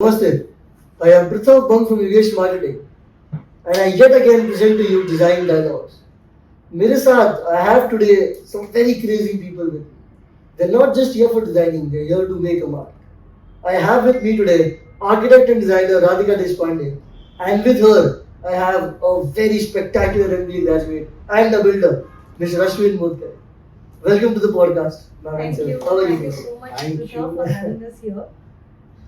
Namaste. I am Pritham Bang from Yogesh Marketing, and I yet again present to you Design Dialogues. मेरे साथ I have today some very crazy people with me. They're not just here for designing; they're here to make a mark. I have with me today architect and designer Radhika Deshpande, and with her I have a very spectacular MBA graduate and a builder, Mr. Ashwin Modkar. Welcome to the podcast. ma'am and Thank sir. you. How are Thank you? you so much, Thank Pritham, you. for having us here.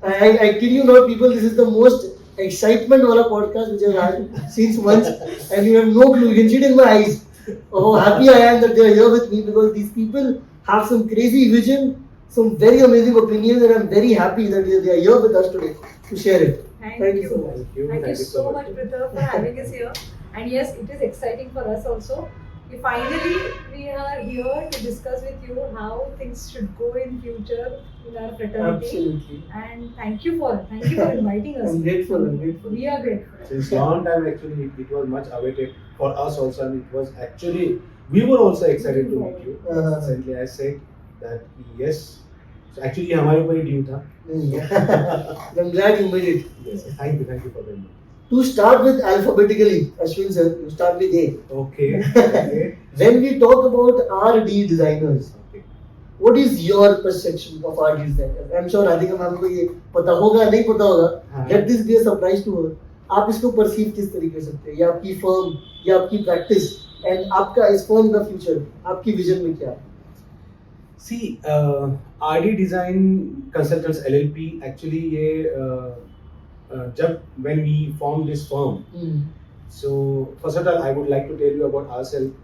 I kid you not, people, this is the most excitement wala podcast which I've had since months, and you have no clue. You can see it in my eyes. How happy I am that they are here with me because these people have some crazy vision, some very amazing opinions, and I'm very happy that they are here with us today to share it. Thank you. so much. Thank you so much, Pritham, for having us here. And yes, it is exciting for us also. We are here to discuss with you how things should go in future in our fraternity. Absolutely. And thank you for inviting us. I'm grateful. I'm grateful. We are grateful. Since long time actually it was much awaited for us also, and it was actually we were also excited to meet you. Recently I said that yes, so actually हमारे ऊपर ही due था. I'm glad you made it. Yes, thank you for that. To start with alphabetically, Ashwin sir, you start with A. Okay. Okay. When we talk about RD designers, Okay. what is your perception of RD designers? I'm sure Radhika ma'am को ये पता होगा नहीं पता होगा. हाँ. Let this be a surprise to her. आप इसको perceive किस तरीके से करते हैं? या आपकी firm, या आपकी practice, and आपका इस firm का future, आपकी vision में क्या है? See, RD Design Consultants LLP actually ये जब when we formed this firm. So first of all, I would like to tell you about ourselves.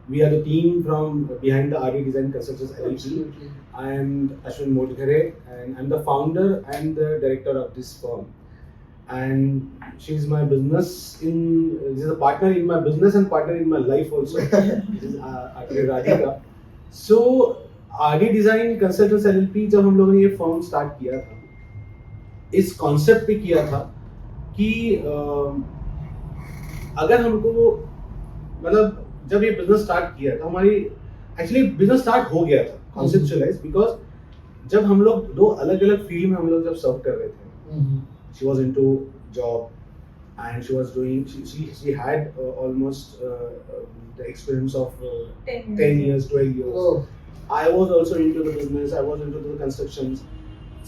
We are the team from behind the RD Design Consultants LLP. Absolutely. I am Ashwin Modkar, and I'm the founder and the director of this firm. And she's my she's a partner in my business and partner in my life also. This is Radhika. So RD Design Consultants LLP जब हम लोगों ने ये firm start किया था, इस concept पे किया था कि अगर हमको मतलब जब ये बिजनेस स्टार्ट किया था हमारी एक्चुअली बिजनेस स्टार्ट हो गया था कॉन्सेप्चुअलाइज बिकॉज जब हम लोग दो अलग अलग फील्ड में हम लोग जब सर्व कर रहे थे she was into job and she was doing she had almost the experience of 10 years 12 years. Oh. I was also into the business, I was into the constructions.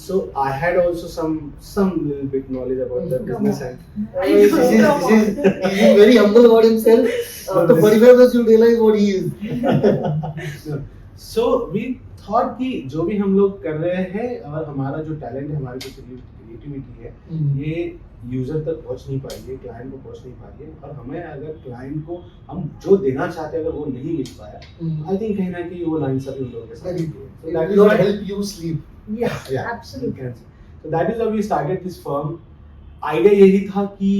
So I had also some little bit knowledge about the business and He's very humble about himself. After 45 years, you realize what he is. So we thought कि जो भी हम लोग कर रहे हैं और हमारा जो टैलेंट है हमारी जो क्रिएटिविटी है ये यूजर तक पहुंच नहीं पाई है, क्लाइंट को पहुंच नहीं पाई है और हमें अगर क्लाइंट को हम जो देना चाहते हैं अगर वो नहीं मिल पाया आई थिंक कहीं ना कहीं वो लाइन सब उन लोगों के साथ So that will not help you sleep. Yes, Yeah, absolutely. So that is how we started this firm. Idea यही था कि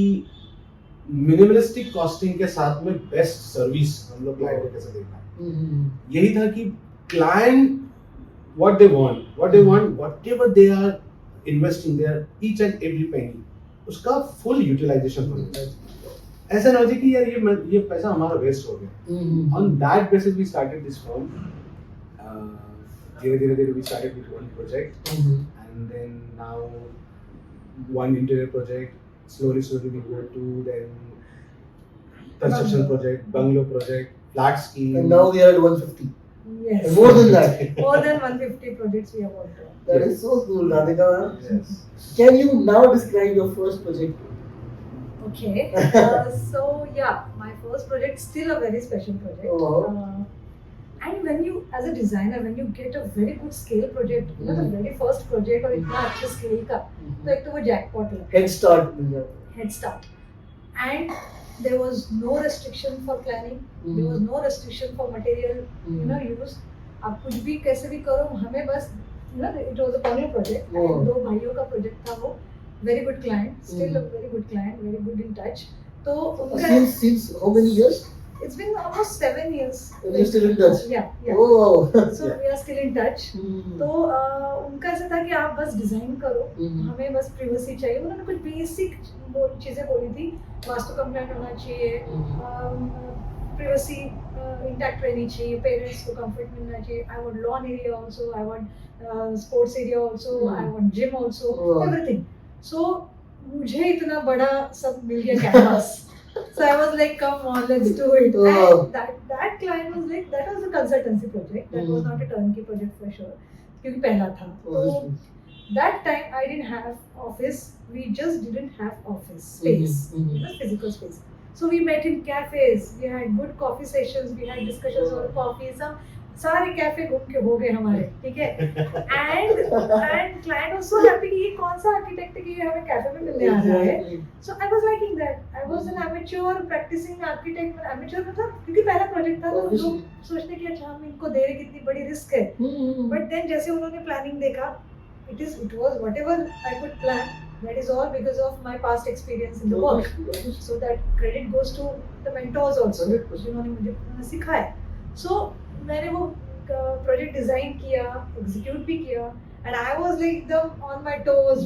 मिनिमलिस्टिक कॉस्टिंग के साथ में बेस्ट सर्विस हम लोग क्लाइंट को कैसे दे पाए. यही था कि client what they want whatever they are investing their each and every penny उसका फुल यूटिलाइजेशन होना चाहिए. ऐसा ना हो जाए कि यार ये पैसा हमारा वेस्ट हो गया. On that basis we started this firm. धीरे we started with one project and then now one interior project. Slowly we go to then construction project, bungalow project, flat scheme. And now we are at 150. Yes. And more than that. More than 150 projects we have worked on. That is so cool, Radhika. Yes. Can you now describe your first project? Okay. So yeah, my first project still a very special project. Oh. And when you, as a designer, when you get a very good scale project, you know, the very first project और इतना अच्छे scale का, तो एक तो वो jackpot लगता है. Head start मिल जाता है. Head start. And there was no restriction for planning. There was no restriction for material, you know, use. आप कुछ भी कैसे भी करो, हमें बस, you know, it was a pioneer project. And दो भाइयों का project था वो. Very good client, still a very good client, very good in touch. तो उनका Since how many years? It's been almost 7 years. And you're still in touch? Yeah. Oh wow. So we are still in touch. तो उनका ऐसा था कि आप बस design करो, हमें बस प्राइवेसी चाहिए. उन्होंने कुछ बेसिक चीजें बोली थी. वास्तु कंप्लाइंट होना चाहिए, privacy intact रहनी चाहिए, parents को comfort मिलना चाहिए. I want lawn area also, I want sports area also, I want gym also, everything. So मुझे इतना बड़ा सब मिल गया canvas. So I was like, come on, let's do it. And that client was like, that was a consultancy project. That was not a turnkey project for sure. क्योंकि पहला था. So that time I didn't have office. We just didn't have office space, physical space. So we met in cafes. We had good coffee sessions. We had discussions over coffee. Some सारे cafe घूम के हो गए हमारे, ठीक है. And client was so happy कि ये कौन सा आर्किटेक्ट है कि ये हमें कैफे में मिलने आ रहा है. So I was liking that. I was an amateur practicing architect. Amateur मतलब क्योंकि पहला प्रोजेक्ट था तो लोग सोचते कि अच्छा हम इनको दे रहे कितनी बड़ी रिस्क है. But then जैसे उन्होंने प्लानिंग देखा, it was whatever I could plan. That is all because of my past experience in the work. So that credit goes to the mentors also, जिन्होंने मुझे सिखाया. So मैंने वो प्रोजेक्ट डिजाइन किया, execute भी किया, एंड आई वाज लाइक एकदम on my toes,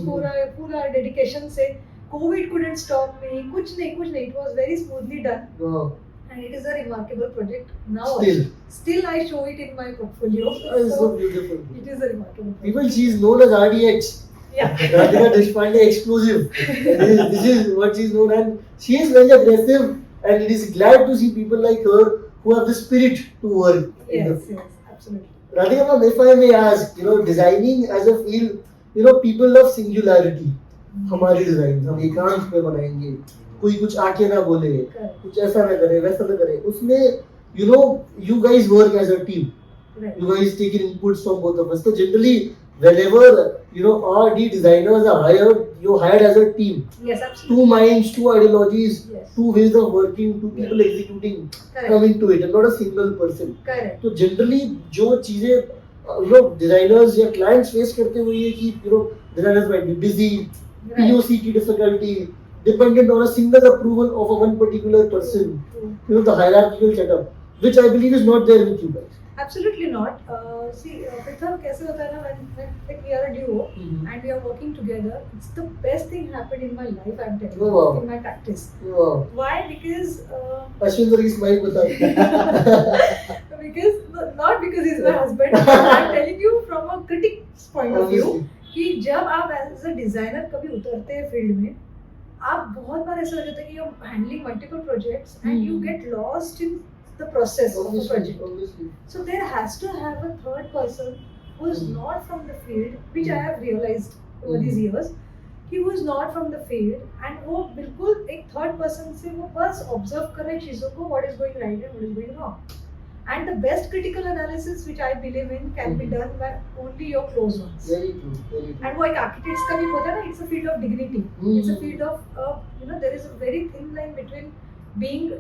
पूरा डेडिकेशन से. कोविड couldn't stop me, कुछ नहीं. It was very smoothly done. Wow. And it is a remarkable project now. Still I show it in my portfolio. So beautiful. It is a remarkable project. People, she is known as RDX. Yeah. Radhika Deshpande exclusive. This is what she is known, and she is very aggressive, and it is glad to see people like her who have the spirit to work. Yes, absolutely. Radhika ma'am, if I may ask, designing as a field, people love singularity. हमारी design हम एकांत पे बनाएंगे, कोई कुछ आके ना बोले, कुछ ऐसा ना करे, वैसा ना करे. उसमें you guys work as a team. Right. You guys take in inputs from both of us. So generally, whenever R&D designers are hired, you're hired as a team. Yes, absolutely. 2 minds, 2 ideologies, yes. 2 ways of working, 2 people executing, coming to it, and not a single person. Correct. So generally, जो चीजें designers या clients face करते हुए ये कि designers might be busy, right. POC की difficulty, dependent on a single approval of a one particular person. The hierarchical setup, which I believe is not there with you guys. Absolutely not. See, Pritham, कैसे होता है ना, when we are a duo and we are working together, it's the best thing happened in my life. I'm telling you, in my practice. Wow. Why? Because Ashwin sir की smile बता. Because not because he's my husband. I'm telling you from a critic's point of view कि जब आप as a designer कभी उतरते हैं field में, आप बहुत बार ऐसा हो जाता है कि you're handling multiple projects and you get lost in the process of the project. So there has to have a third person who is not from the field, which I have realized over these years, who is not from the field, and वो बिल्कुल एक third person से वो बस observe कर रहे चीजों को, what is going right and what is going wrong. And the best critical analysis which I believe in can be done by only your close ones. Very true, very true. And वो एक architects का भी होता है ना, it's a field of dignity. It's a field of there is a very thin line between being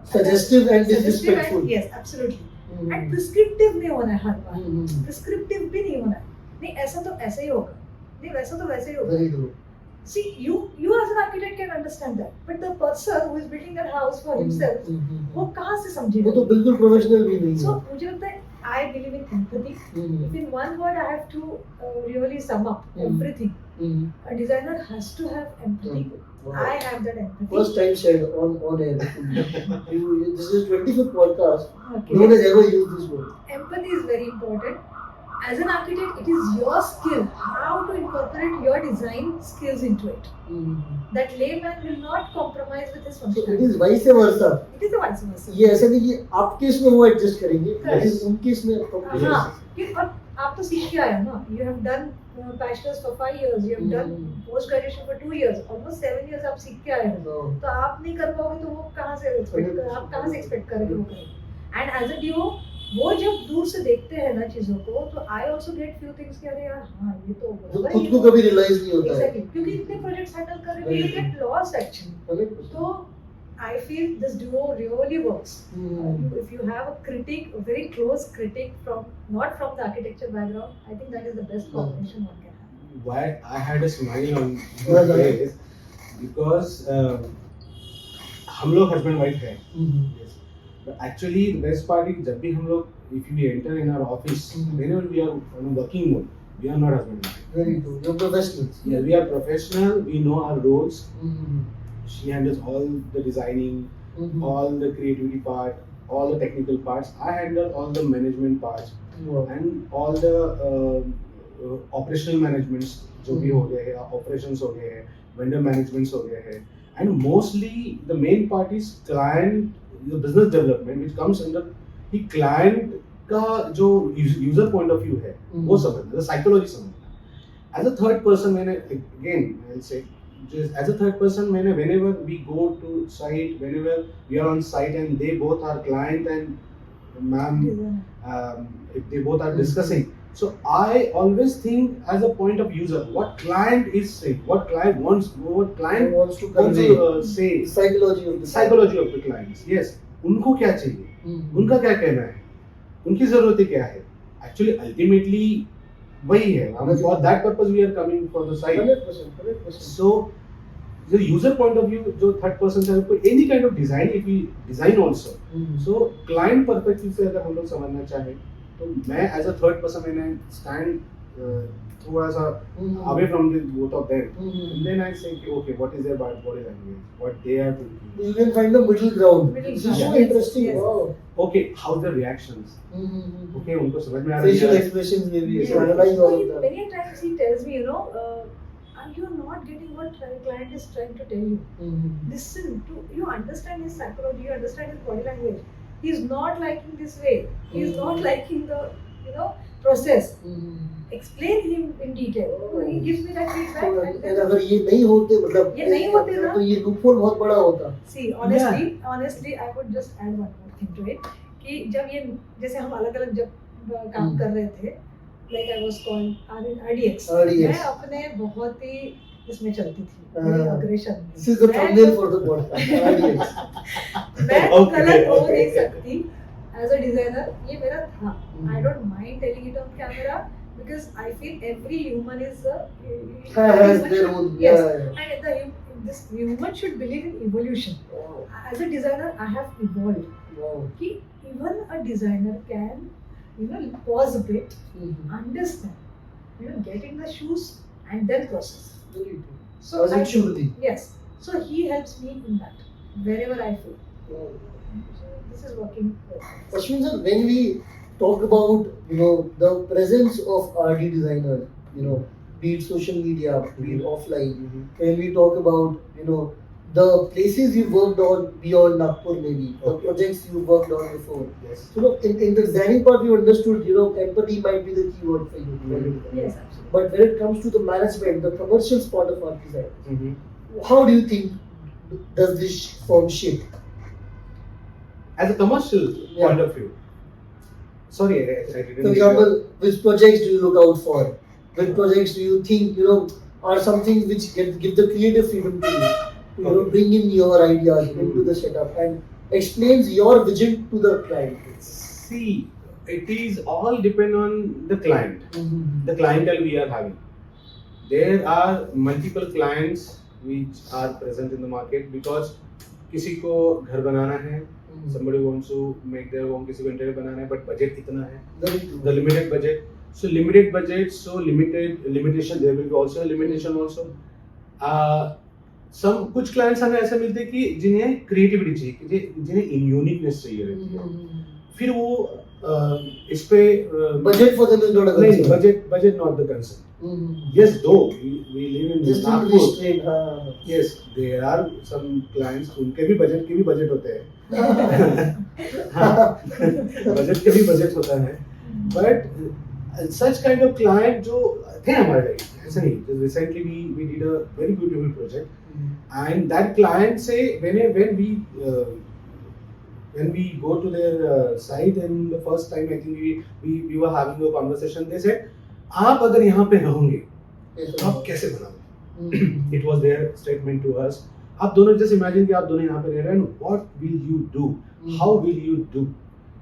suggestive and disrespectful. Yes, absolutely. And prescriptive नहीं होना है हर बार. Prescriptive भी नहीं होना है. नहीं ऐसा तो ऐसे ही होगा. नहीं वैसा तो वैसे ही होगा. Very true. See, you as an architect can understand that, but the person who is building that house for himself, वो कहाँ से समझेगा? वो तो बिल्कुल professional भी नहीं है. So मुझे लगता है I believe in empathy. If in one word I have to really sum up everything, a designer has to have empathy. Wow. I have that empathy. First time shared on air. This is 25th podcast. Okay. No one has ever used this word. Empathy is very important. As an architect, it is your skill how to incorporate your design skills into it. That layman will not compromise with his functionality. So it is vice versa. It is a vice versa. ये ऐसा नहीं कि आपके इसमें वो adjust करेंगे, लेकिन उनके इसमें हाँ, कि आप तो सीख के आए ना. You have done bachelor's for 5 years. You have done post graduation for 2 years. Almost 7 years आप सीख के आए हो. तो आप नहीं कर पाओगे तो वो कहाँ से expect करेंगे वो करेंगे. And as a duo, वो जब दूर से देखते हैं ना चीजों को, तो I also get few things कि अरे यार हाँ ये तो खुद को कभी realize नहीं होता है. Exactly. क्योंकि इतने projects handle कर रहे हैं, you get lost actually. तो I feel this duo really works. If you have a critic, a very close critic not from the architecture background, I think that is the best combination one can have. Why I had a smile on my face because हम लोग husband wife हैं. Yes. But actually the best part is जब भी हम लोग if we enter in our office, whenever we are on working mode, we are not husband wife. Very true. You're professionals. Yeah, we are professional. We know our roles. She handles all the designing, all the creativity part, all the technical parts. I handle all the management parts and all the operational managements जो भी हो गए हैं, operations हो गए हैं, vendor managements हो गए हैं, and mostly the main part is client, the business development which comes under the client का जो user point of view है वो समझना, the psychology समझना. As a third person मैंने again I'll say just as a third person मैंने whenever we go to site, whenever we are on site and they both are client and ma'am if they both are discussing, so I always think as a point of user what client is saying, what client wants to wants convey to say, psychology of the clients. Yes, उनको क्या चाहिए, उनका क्या कहना है, उनकी जरूरतें क्या है. Actually ultimately वही है, for that purpose we are coming for the site. 100%. So the user point of view जो third person से any kind of design, if we design also, so client perspective से अगर हम लोग समझना चाहें तो मैं as a third person मैंने stand थोड़ा सा away from the both of them, and then I say okay, what is their body language, what they are thinking. You can find the middle ground. Middle This is so ground. interesting. Yes. Wow. Okay, how the reactions. Okay, उनको समझ में आ रहा Facial है. expressions maybe. Yes. So analyze all of that. Many times he tells me, you're not getting what client is trying to tell you. Listen to, you understand his psychology, you understand his body language. He's not liking this way. He's not liking the, process. Explain him in detail. So he gives me that feedback. And अगर ये नहीं होते मतलब ये नहीं होते ना, तो ये loophole बहुत बड़ा होता. See, honestly, I would just add one more thing to it. कि जब ये जैसे हम अलग-अलग जब काम कर रहे थे, like I was called RDX. मैं अपने बहुत ही इसमें चलती थी, मेरी aggression. This is the thumbnail for the podcast. मैं गलत हो नहीं सकती. As a designer, ये मेरा था. I don't mind telling it on camera because I feel every human is has their own. Yes, Yeah. and this human should believe in evolution. Wow. As a designer, I have evolved. Wow. कि even a designer can, pause a bit, understand, get in the shoes and then process. Very true. So As it should be. Yes. So he helps me in that wherever I feel. Wow. So this is working well. Ashwin sir, when we talk about the presence of RD designers, be it social media, be it offline, when we talk about the places you worked on beyond Nagpur, maybe the projects you worked on before. Yes. So in the designing part, we understood empathy might be the key word for you. Yes, absolutely. But when it comes to the management, the commercial part of art design, how do you think does this form shape? As a commercial point of view. Sorry, I didn't. For example, which projects do you look out for? Which projects do you think are something which give the creative freedom to you? Bring in your ideas into the setup and explains your vision to the client. See, it is all depend on the client, the clientele we are having. There are multiple clients which are present in the market because किसी को घर बनाना है, somebody wants to make their home, किसी को interior बनाना है, but budget कितना है? The limited budget. So limited budget, so limited limitation. There will be also a limitation also. some कुछ क्लाइंट्स हमें ऐसे मिलते हैं कि जिन्हें क्रिएटिविटी चाहिए, जिन्हें यूनिकनेस चाहिए रहती है, फिर वो इस पे budget for them is not a concern. Budget not the concern. Yes, though we live in Nagpur. Yes, there are some clients उनके भी बजट के भी बजट होते हैं. बजट के भी बजट होता है, but such kind of client जो थे हमारे लाइफ ऐसा नहीं. Just recently we did a very beautiful project, and that client say when we go to their site, and the first time I think we were having a conversation, they said आप अगर यहाँ पे रहोगे तो आप कैसे बनाओगे? It was their statement to us. आप दोनों जैसे इमेजिन कि आप दोनों यहाँ पे रह रहे हैं, what will you do? How will you do?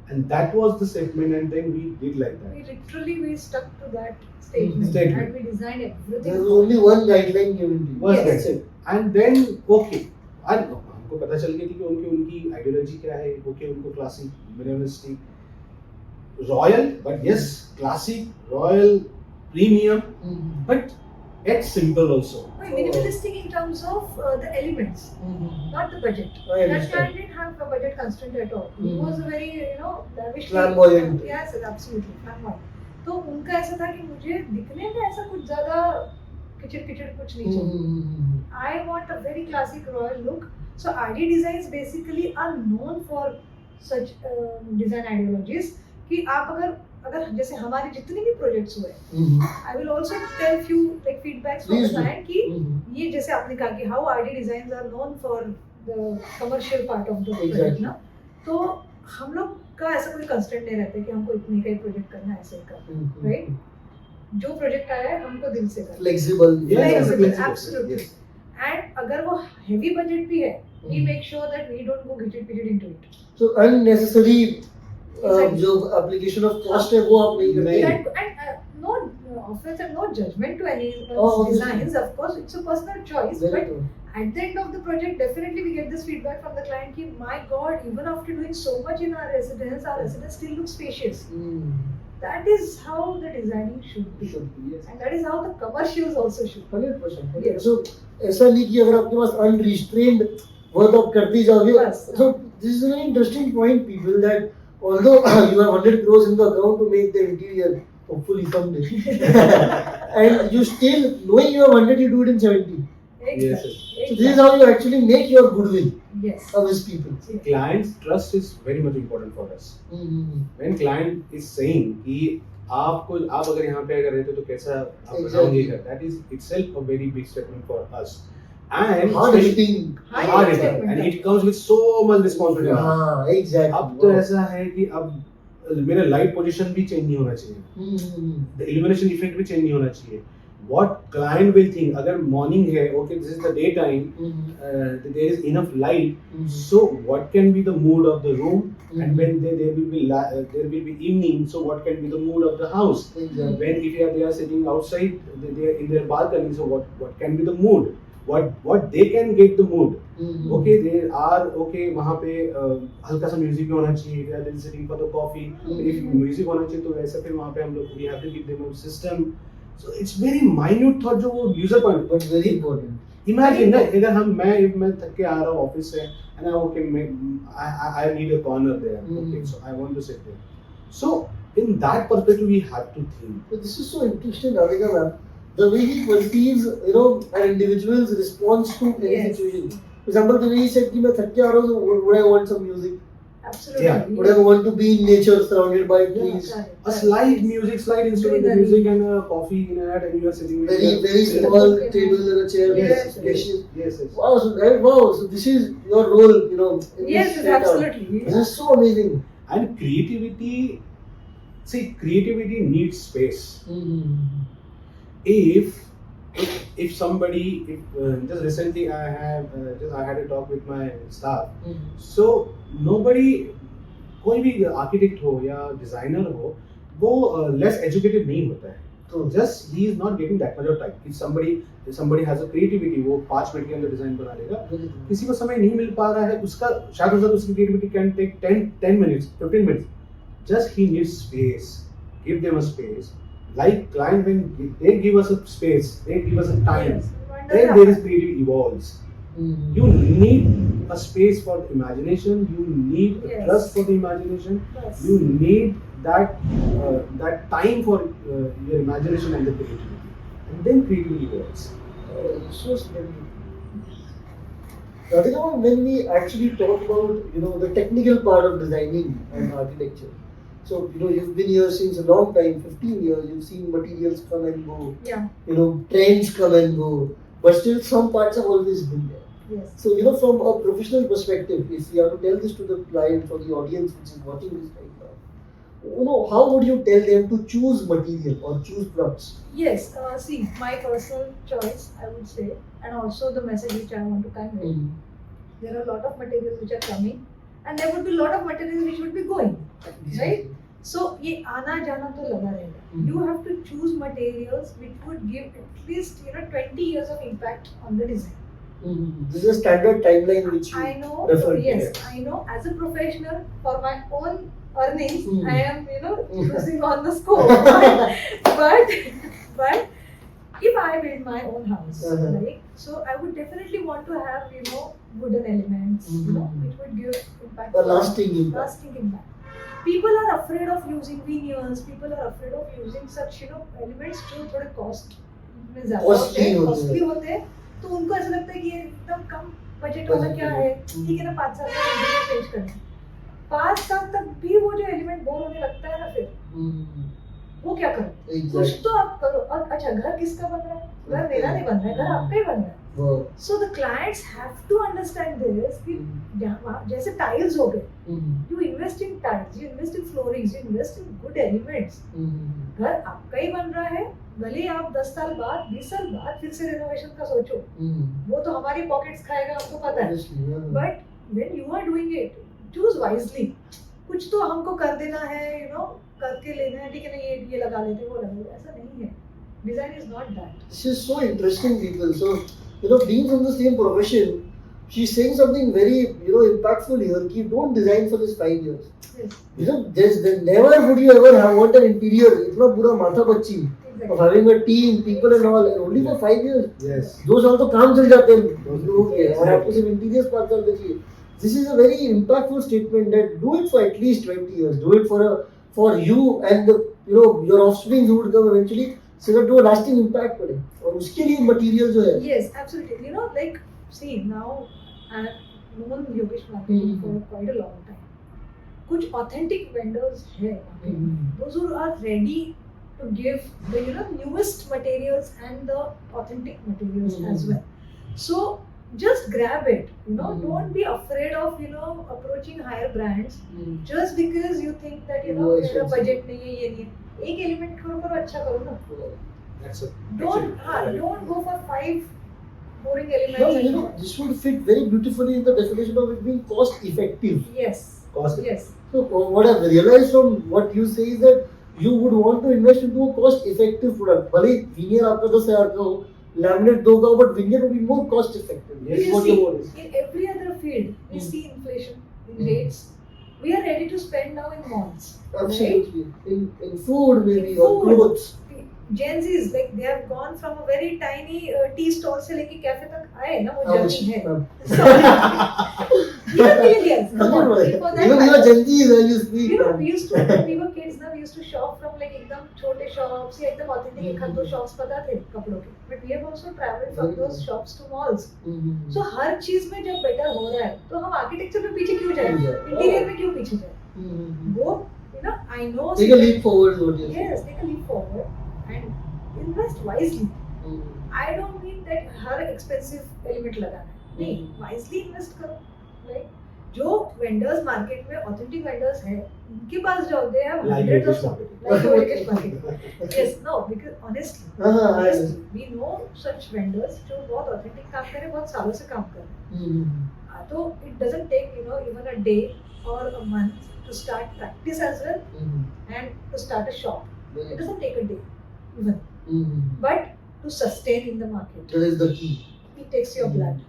And that was the statement, and then we did like that. We stuck to that statement. And we designed everything. There was only one guideline given to you. That's it. And then okay, हमको पता चल गया कि उनकी ideology क्या है. Okay, उनको classic, minimalistic, royal, but yes, classic, royal, premium, but yet simple also. minimalistic in terms of the elements, not the budget. I That understand. client didn't have a budget constraint at all. He was a very, lavishly- Flamboyant. Yes, absolutely flamboyant. तो उनका ऐसा था कि मुझे दिखने में ऐसा कुछ ज्यादा किचड़ किचड़ कुछ नहीं चाहिए. I want a very classic royal look. So RD Designs basically are known for such design ideologies कि आप अगर जैसे हमारे जितने भी प्रोजेक्ट्स हुए, I will also tell few like feedbacks from the Please do. client कि ये जैसे आपने कहा कि how RD Designs are known for the commercial part of the project Exactly. ना, तो हम लोग का ऐसा कोई कंस्ट्रेंट नहीं रहता कि हमको इतने का ही प्रोजेक्ट करना है, ऐसे ही करना, right? जो प्रोजेक्ट आया है हमको दिल से करना. Flexible. Yes, Flexible, yes, absolutely. yes. And अगर वो heavy budget भी है, we make sure that we don't go gidget into it. So unnecessary Exactly. जो application of cost है वो आप नहीं करते. And no offense and no judgment to anyone's Oh, obviously. designs. Of course, it's a personal choice. Very But true. at the end of the project, definitely we get this feedback from the client कि my God, even after doing so much in our residence still looks spacious. That is how the designing should be. Should be, yes. And that is how the commercials also should be. 100%. Yes. So ऐसा नहीं कि अगर आपके पास unrestrained work आप करते जाओगे. Yes. So this is an interesting point, people, that although you have 100 crores in the account to make the interior, hopefully someday, and you still knowing you have 100, you do it in 70. Exactly. Yes, So this is how you actually make your goodwill Yes. of his people. Client's trust is very much important for us. When client is saying कि आप अगर यहाँ पे अगर रहते तो कैसा आप Exactly. बताओगे, that is itself a very big statement for us. And Hard especially- hitting. hard hitting, and it comes with so much responsibility. हाँ, exactly. अब तो ऐसा है कि अब मेरा लाइट पोजीशन भी चेंज नहीं होना चाहिए, द इल्यूमिनेशन इफेक्ट भी चेंज नहीं होना चाहिए. What client will think, अगर मॉर्निंग है, okay, this is the day time, there is enough light, so what can be the mood of the room, and when there will be evening, so what can be the mood of the house. Exactly. When if they are sitting outside, they are in their balcony, so what can be the mood, what they can get the mood. Okay, they are okay, वहाँ पे हल्का सा music होना चाहिए, they are sitting for the coffee. If music होना चाहिए तो ऐसा फिर वहाँ पे हम लोग we have to give them a system. So it's very minute thought जो वो user point. But very important. Imagine ना, अगर मैं थक के आ रहा हूँ ऑफिस से, and I need a corner there. Okay, so I want to sit there. So in that perspective we have to think. So this is so interesting, Radhika ma'am. The way he perceives, an individual's response to any Yes. situation. For example, the way he said कि मैं थक के आ रहा हूँ, so would I want some music? Absolutely. Yeah. Would I want to be in nature, surrounded by trees? A slide instrument Greenery. music and a coffee in that, and you are sitting with Very, your- very small table and a chair. Yes, spacious. yes. Wow, so this is your role, in Yes, this yes, setup. absolutely. This is so amazing. And creativity needs space. If somebody, just recently I had a talk with my staff. So nobody, कोई भी architect हो या designer हो, वो less educated नहीं होता है. True. Just he is not getting that much of time. If somebody has a creativity, वो 5 मिनट के अंदर डिजाइन बना लेगा. किसी को समय नहीं मिल पा रहा है, उसका शायद उसकी creativity can take 10 minutes, 15 minutes. Just he needs space. Give them a space. Like client, when they give us a space, they give us a time, Yes. then there is creativity evolves. Mm. You need a space for the imagination. You need a Yes. trust for the imagination. Yes. You need that time for your imagination and the creativity, and then creativity evolves. So splendid. Radhika, when we actually talk about the technical part of designing and architecture, so you've been here since a long time, 15 years. You've seen materials come and go, Yeah. Trends come and go, but still some parts have always been there. Yes. So from a professional perspective, if you have to tell this to the client or the audience which is watching this right now, how would you tell them to choose material or choose products? Yes. See, my personal choice, I would say, and also the message which I want to convey. There are a lot of materials which are coming, and there would be a lot of materials which would be going. Right? So ये आना जाना तो लगा रहेगा. You have to choose materials which would give at least 20 years of impact on the design. This is a standard timeline which you I know, refer to. yes, I know. As a professional, for my own earnings, I am choosing on the scope. but if I build my own house, Uh-huh. right? So I would definitely want to have, wooden elements, which would give impact. A lasting impact. Lasting impact. People are afraid of using veneers. People are afraid of using such, elements जो थोड़े cost में ज़्यादा Costly होते हैं. costly होते हैं. तो उनको ऐसा लगता है कि ये एकदम कम बजट वाला क्या है, ठीक है ना, 5 साल में इंटीरियर चेंज करना. 5 साल तक भी वो जो एलिमेंट बोर होने लगता है ना, फिर वो क्या करो? कुछ तो आप करो. और अच्छा, घर किसका बन रहा है? घर मेरा नहीं बन रहा है, घर आपका ही बन रहा है. So the clients have to understand this कि जैसे टाइल्स हो गए, you invest in tiles, you invest in floorings, you invest in good elements. घर आपका ही बन रहा है, भले ही आप 10 साल बाद 20 साल बाद फिर से रेनोवेशन का सोचो, वो तो हमारी पॉकेट्स खाएगा, हमको पता है. But when you are doing it, choose wisely. कुछ तो हमको कर देना है, करके लेना है, ठीक है ना, ये लगा लेते, वो लगा लेते, ऐसा नहीं है. Design is not that. This is so interesting, people. So, being from the same profession, she's saying something very, impactful here. Ki don't design for this 5 years. Yes. Never would you ever have want an interior. इतना पूरा माथा बच्ची of having a team, people and all, and only for 5 years. Yes. 2 साल तो काम चल जाते हैं लोगों के, और आपको सिर्फ इंटीरियर्स 5 साल के चाहिए. This is a very impactful statement that do it for at least 20 years. Do it for you and your offspring who would come eventually. So that वो lasting impact पड़े, और उसके लिए मटेरियल जो है. Yes, absolutely. Like, see, now I've known Yogesh Marketing for quite a long time. कुछ authentic vendors है, those who are ready to give the newest materials and the authentic materials as well. So just grab it. Don't be afraid of approaching higher brands just because you think that मेरा budget नहीं है, ये नहीं है. एक element करो अच्छा करो ना. Don't go for 5 boring elements. No, this would fit very beautifully in the definition of it being cost effective. Yes. Yes. So what I've realized from what you say is that you would want to invest into a cost effective product. भले veneer आपका 10,000 का हो, laminate 2 का हो, but veneer would be more cost effective. Yes, what you want. In every other field, we see inflation in rates. We are ready to spend now in malls. Absolutely. Right? In food maybe, in or clothes. Gen Z's, like, they have gone from a very tiny tea stall से लेके cafe तक आए ना, वो journey है. Even your Gen Z's, you speak. We used to, when we were kids, we used to shop from like एकदम छोटे shops या एकदम authentic एक दो shops पता थे कपड़ों के. But we have also traveled from those shops to malls. So हर चीज में जब better हो रहा है, तो हम architecture में पीछे क्यों जाएं? Interior में क्यों पीछे जाएं? वो, I know. Take a leap forward, what you say. Yes, take a leap forward and invest wisely. I don't mean that her expensive element लगाना है. नहीं, wisely invest करो. Like, जो vendors market में authentic vendors हैं, उनके पास जाओ, they have hundreds of shops. Like Yogesh Marketing. Yes, no, because honestly, we know such vendors जो बहुत authentic काम कर रहे हैं, बहुत सालों से काम कर रहे हैं. तो it doesn't take even a day or a month to start practice as well and to start a shop. It doesn't take a day even. But to sustain in the market, that is the key. It takes your blood.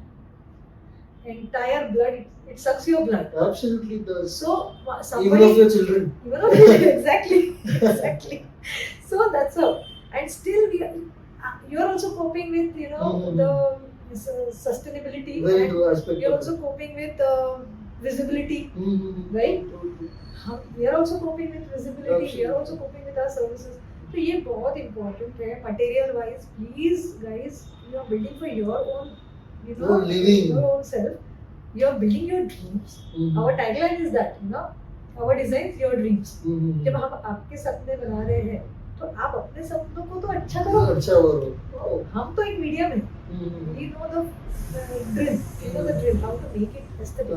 Entire blood, it sucks your blood. Absolutely does. So somebody, even of your children. Even of your children, exactly. So that's how. And still you're also coping with the sustainability. Very true aspect. You're also coping with visibility, right? We are also coping with visibility. Absolutely. We are also coping with our services. So ये बहुत important है. Material wise, please guys, you are building for your own, living, your own self. You are building your dreams. Our tagline is that, our designs, your dreams. जब हम आपके सपने बना रहे हैं, तो आप अपने सपनों को तो अच्छा करो. अच्छा करो. हम तो एक मीडियम है. We know the drill. We know the drill. How to make it aesthetic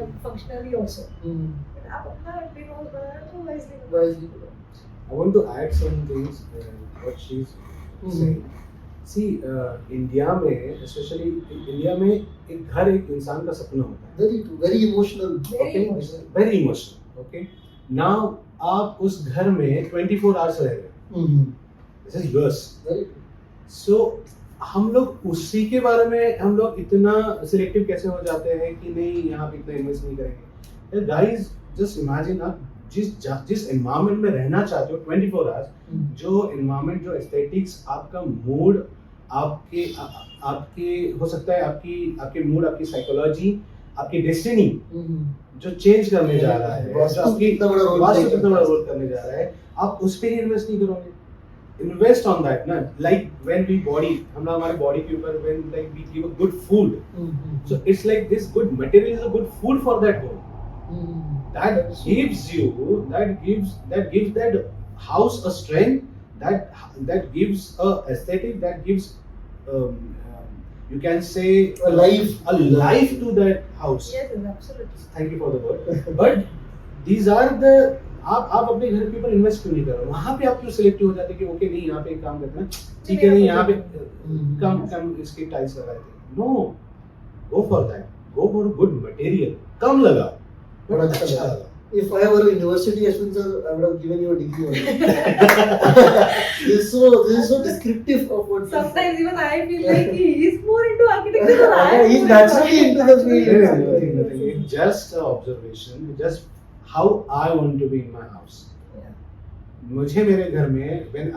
and functionally also. But आप अपना dream house बना रहे हो, तो wisely. I want to add some things what she's saying. See, India में, especially India में, एक घर एक इंसान का सपना होता है. Very true, very emotional. Very emotional. Okay. Now आप उस घर में 24 hours रह रहे हैं. This is yours. Very true. So हम लोग उसी के बारे में हम लोग इतना सिलेक्टिव कैसे हो जाते हैं कि नहीं यहाँ पे इतना इन्वेस्ट नहीं करेंगे. Guys, just imagine आप जिस एनवायरनमेंट में रहना चाहते हो 24 आवर्स, जो एनवायरनमेंट, जो एस्थेटिक्स, आपका मूड, आपके हो सकता है आपके मूड, आपकी साइकोलॉजी, आपकी डेस्टिनी जो चेंज करने जा रहा है, जो आपकी वास्तु कितना बड़ा रोल करने जा रहा है, आप उस पे ही इन्वेस्ट नहीं करोगे. इन्वेस्ट ऑन दैट ना, लाइक व्हेन वी बॉडी, हम लोग हमारे बॉडी के ऊपर when like we give a good food, so it's like this good material is a good food for that home. That gives that house a strength, that gives a aesthetic, that gives you can say a life to that house. Yes, absolutely. Thank you for the word. But these are the, आप अपने घर के ऊपर invest क्यों नहीं कर रहे हो? वहाँ पे आप क्यों सिलेक्टिव हो जाते हैं कि ओके नहीं यहाँ पे एक काम करते हैं, ठीक है नहीं यहाँ पे कम इसके टाइल्स लगाए थे. No, go for that, go for good material, कम लगा बड़ा अच्छा लगा. If I were a university Ashwin sir, I would have given you a degree on it. This is so descriptive of what. Sometimes even I feel like he is more into architecture than I am. He's naturally into the field. Nothing. It's just an observation. Just how I want to be in my house. मुझे मेरे घर में when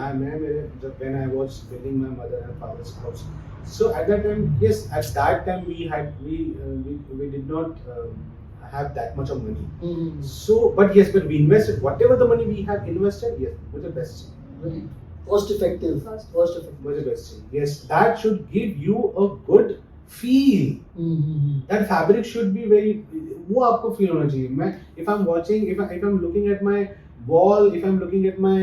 I was building my mother and father's house, so at that time, yes, at that time we did not have that much of money. So, but we invested whatever the money we have invested. Yes, was the best. Cost effective. Was the best. Yes, that should give you a good feel. That fabric should be very. वो आपको feel होना चाहिए. मैं if I'm watching, if I'm looking at my wall, if I'm looking at my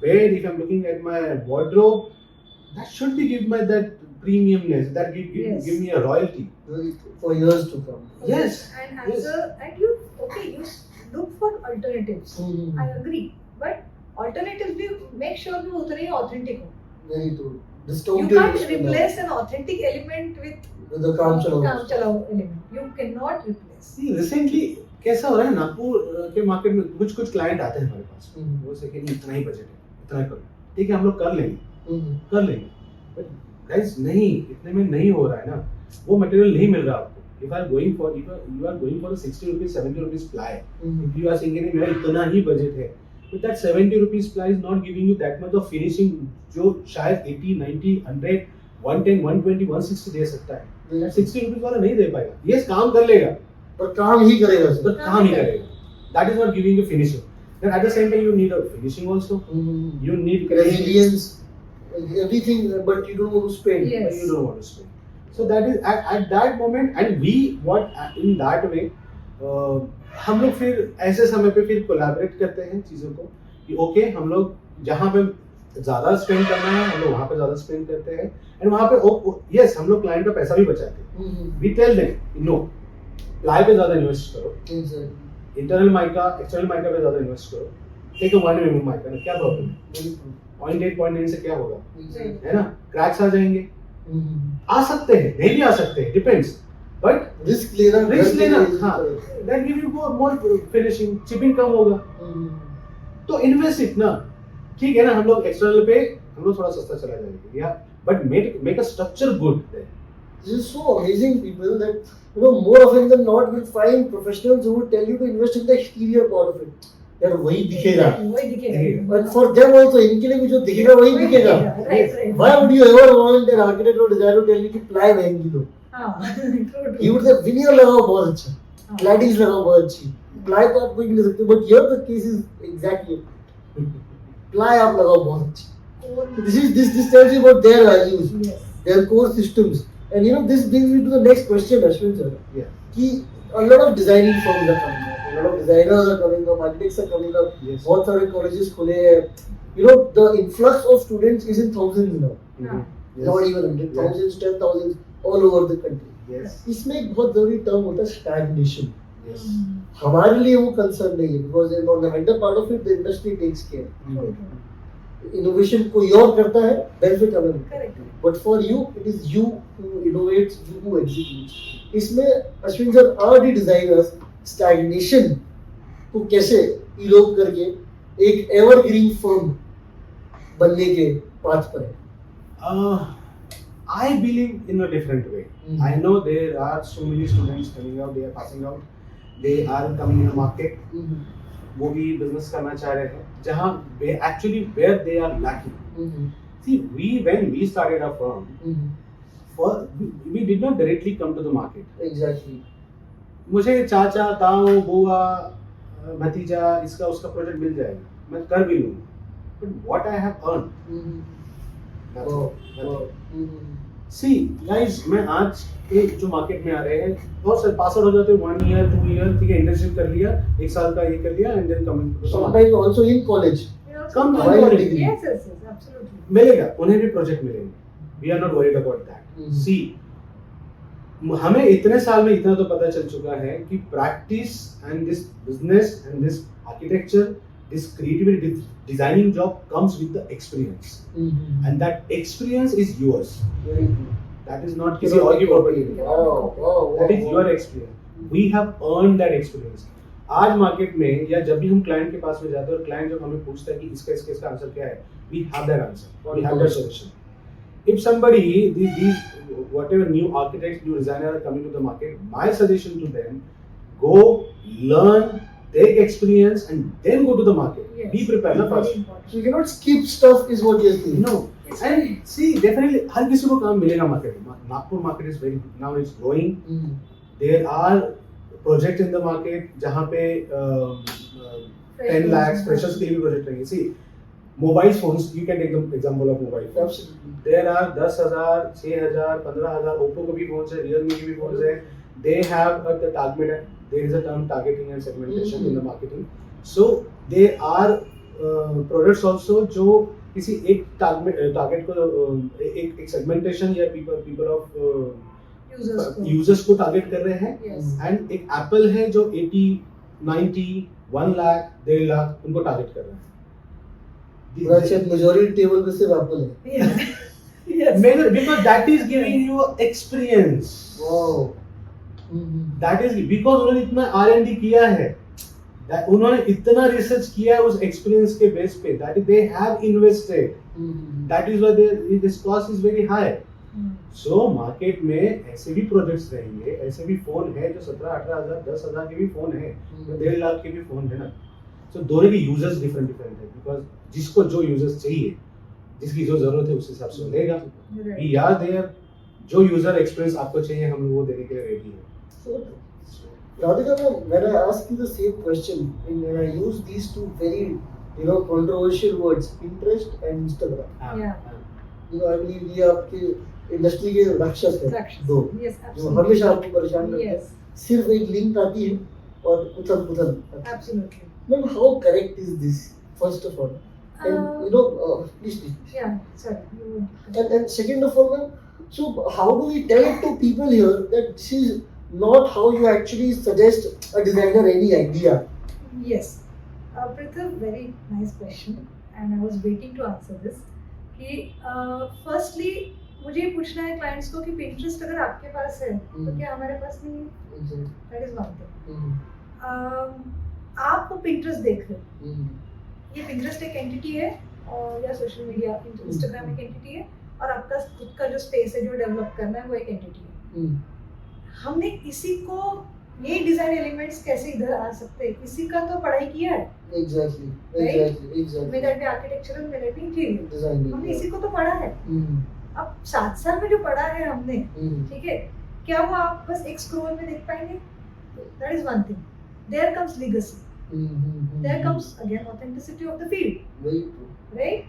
bed, if I'm looking at my wardrobe, that should be give me that premiumness. That give me a royalty for years to come. Yes. And you look for alternatives. I agree, but alternatives भी make sure भी उतने ही authentic हो. Very true. You can't replace an authentic element with the काम चलाओ element. You cannot replace. See, recently कैसा हो रहा है, नागपुर के मार्केट में कुछ क्लाइंट आते हैं हमारे पास, वो से कि इतना ही बजट है, इतना करो, ठीक है हम लोग कर लेंगे, बट गाइस नहीं, इतने में नहीं हो रहा है ना, वो मटेरियल नहीं मिल रहा आपको. If you are going for a 60 rupees 70 rupees ply, if you are saying कि मेरा इतना ही बजट है, but that 70 rupees ply is not giving you that much of finishing जो शायद 80 90 100 110 120 160 दे सकता है. that 60 rupees वाला नहीं दे पाएगा. Yes, काम कर लेगा, पर काम ही करेगा. That is not giving you finishing. Then at the same time you need a finishing also. You need resilience, everything, but you don't want to spend. Yes. But you don't want to spend. So that is at that moment, and we in that way हम लोग फिर ऐसे समय पे फिर collaborate करते हैं चीज़ों को कि ओके हम लोग जहाँ पे ज़्यादा स्पेंड करना है हम लोग वहाँ पे ज़्यादा स्पेंड करते हैं, एंड वहाँ पे यस हम लोग क्लाइंट का पैसा भी बचाते हैं. We tell them no, ply पे ज़्यादा इन्वेस्ट करो, इंटरनल माइका एक्सटर्नल माइका पे ज़्यादा इन्वेस्ट करो, टेक अ 1 mm माइका ना, क्या प्रॉब्लम है, 0.8 0.9 से क्या होगा, है ना, क्रैक्स आ जाएंगे, आ सकते हैं नहीं भी आ सकते हैं, डिपेंड्स, बट रिस्क लेना हाँ, that give you more finishing, chipping कम होगा, तो इन्वेस्ट इतना, ठीक है ना, हम लोग एक्सटर्नल पे हम लोग थोड़ा सस्ता चला जाएंगे, या but make a structure good. This is so amazing, people, that more often than not we'll find professionals who will tell you to invest in the exterior part of it. यार वही दिखेगा, but for them also इनके लिए भी जो दिखेगा वही दिखेगा. Why would you ever want an architect or designer to tell you कि ply महंगी लो? You would say veneer लगाओ बहुत अच्छा, claddings लगाओ बहुत अच्छी, ply तो आप कोई भी ले सकते हो, but here the case is exactly ply आप लगाओ बहुत अच्छी. This tells you about their values, their core systems, and this brings me to the next question, Ashwin sir. Yeah. कि a lot of designing firms are coming up, a lot of designers are coming up, architects are coming up. Yes. बहुत सारे colleges खुले हैं. The influx of students is in thousands now. Not even 100, thousands, 10,000 all over the country. Yes. इसमें एक बहुत जरूरी term होता है stagnation. Yes. हमारे लिए वो कंसर्न नहीं है, because on the vendor part of it the industry takes care. Innovation कोई और करता है, benefit हमें मिलता है. But for you, it is you who innovates, you who executes. इसमें Ashwin sir, are the designers stagnation को कैसे elope करके एक evergreen firm बनने के पाथ पर है? I believe in a different way. I know there are so many students coming out, they are passing out, they are coming in the market. वो भी बिजनेस करना चाह रहे हैं जहाँ actually where they are lacking. See, when we started our firm, we did not directly come to the market. Exactly. मुझे चाचा, ताऊ, बुआ, भतीजा, इसका उसका प्रोजेक्ट मिल जाएगा, मैं कर भी लूँगा. But what I have earned, nothing. See, guys, मैं आज एक जो मार्केट में आ रहे हैं बहुत सारे पास आउट हो जाते हैं 1 year 2 year, ठीक है, इंटर्नशिप कर लिया, 1 साल का ये कर लिया, and then coming to the Sometimes also in college. Come to Why the not? degree. Yes, absolutely. मिलेगा, उन्हें भी प्रोजेक्ट मिलेंगे. We are not worried about that. See, हमें इतने साल में इतना तो पता चल चुका है कि practice and this business and this architecture, this creativity, this designing job comes with the experience, and that experience is yours. Very true. That is not किसी और की property. That is your Wow. experience. We have earned that experience. आज market में या जब भी हम client के पास में जाते हैं और क्लाइंट जब हमें पूछता है कि इसका आंसर क्या है, we have that answer, we have that solution. If somebody, these whatever new architects, new designers are coming to the market, my suggestion to them, go learn, take experience, and then go to the market. Yes. Be prepared. Very First. important. So you cannot skip stuff is what you're saying. No. And see, definitely हर किसी को काम मिलेगा market में. Nagpur market is very now it's growing. There are projects in the market जहाँ पे 10 lakhs freshers के लिए project रहेंगे. See, mobile phones, you can take the example of mobile phones. Absolutely. There are 10,000, 6,000, 15,000 Oppo के भी phones हैं, Realme के भी phones हैं. They have the target. There is a term targeting and segmentation in the marketing. So there are products also जो किसी एक target को एक सेगमेंटेशन या पीपल ऑफ यूजर्स को टारगेट कर रहे हैं. Yes. एंड एक एप्पल है जो 80, 90, 1 लाख, 1.5 लाख उनको टारगेट कर रहा है. मेजॉरिटी टेबल पे सिर्फ एप्पल है. Yes. Yes. Because that is giving you experience. Wow. That is because उन्होंने इतना R&D किया है, उन्होंने इतना रिसर्च किया है उस एक्सपीरियंस के बेस पे, that they have invested. That is why this cost is very high. So market में ऐसे भी प्रोजेक्ट्स रहेंगे, ऐसे भी फोन है जो 17-18 हजार 10,000 के भी फोन है, 1.5 लाख के भी फोन है ना. So दोनों के यूजर्स डिफरेंट है, बिकॉज जिसको जो यूजर्स चाहिए, जिसकी जो जरूरत है उस हिसाब से लेगा. We are there. जो यूजर एक्सपीरियंस आपको चाहिए हम वो देने के लिए रेडी है. Radhika ma'am, when I ask you the same question, and when I use these two very, controversial words, Pinterest and Instagram, Yeah. I believe ये आपके इंडस्ट्री के राक्षस हैं Raksha. दो, Yes, जो absolutely. हमेशा आपको परेशान करते हैं. Yes, सिर्फ एक लिंक आती है और उथल-पुथल. absolutely. Ma'am, how correct is this? First of all, and please. Yeah, sorry. You And second of all, ma'am, so how do we tell it to people here that this is not how you actually suggest a designer any idea? Yes. Prithav, very nice question, and I was waiting to answer this. कि firstly मुझे ये पूछना है clients को कि Pinterest अगर आपके पास है तो क्या हमारे पास नहीं है? That is one thing. आप Pinterest देख रहे हो, ये Pinterest एक एंटिटी है और या सोशल मीडिया Instagram एक एंटिटी है और आपका खुद का जो स्पेस है जो डेवलप करना है वो एक एंटिटी है. हमने इसी को ये डिजाइन एलिमेंट्स कैसे इधर आ सकते हैं, इसी का तो पढ़ाई किया है. Exactly. में दैट बी आर्किटेक्चरल में दैट बी इंटीरियर, Designing. हमने इसी को तो पढ़ा है. अब 7 साल में जो पढ़ा है हमने, ठीक है, क्या वो आप बस एक स्क्रॉल में देख पाएंगे? That is one thing. There comes legacy, there comes again authenticity of the field, Very true. Right?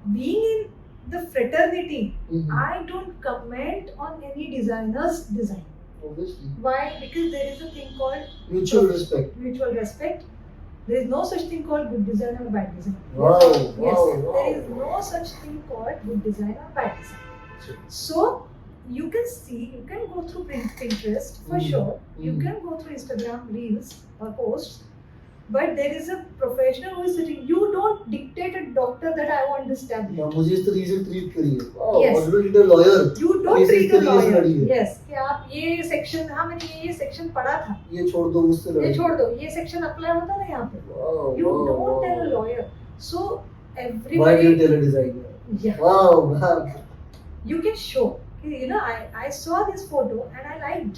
Being in the fraternity, Mhm. I don't comment on any designer's design. Obviously. Why? Because there is a thing called Mutual respect. mutual respect. There is no such thing called good design or bad design. Wow, Yes, wow, there is wow. no such thing called good design or bad design. So you can see, you can go through Pinterest for Mhm. sure. You Mhm. can go through Instagram reels or posts, but there is a professional who is sitting. You don't dictate a doctor that I want this tablet. ना मुझे इस तरीके से treat करिए. Wow, Yes. already a lawyer. You don't Cases treat a तरीके से lawyer. लड़ी है. Yes, कि आप ये सेक्शन, हाँ मैंने ये सेक्शन पढ़ा था, ये छोड़ दो उससे ये लड़ाई. छोड़ दो, ये सेक्शन अप्लाई होता ना यहाँ पे. Wow, You wow, don't wow. tell a lawyer. So Why do you everybody, tell a designer? yeah, Wow, man. you can show. I saw this photo and I liked.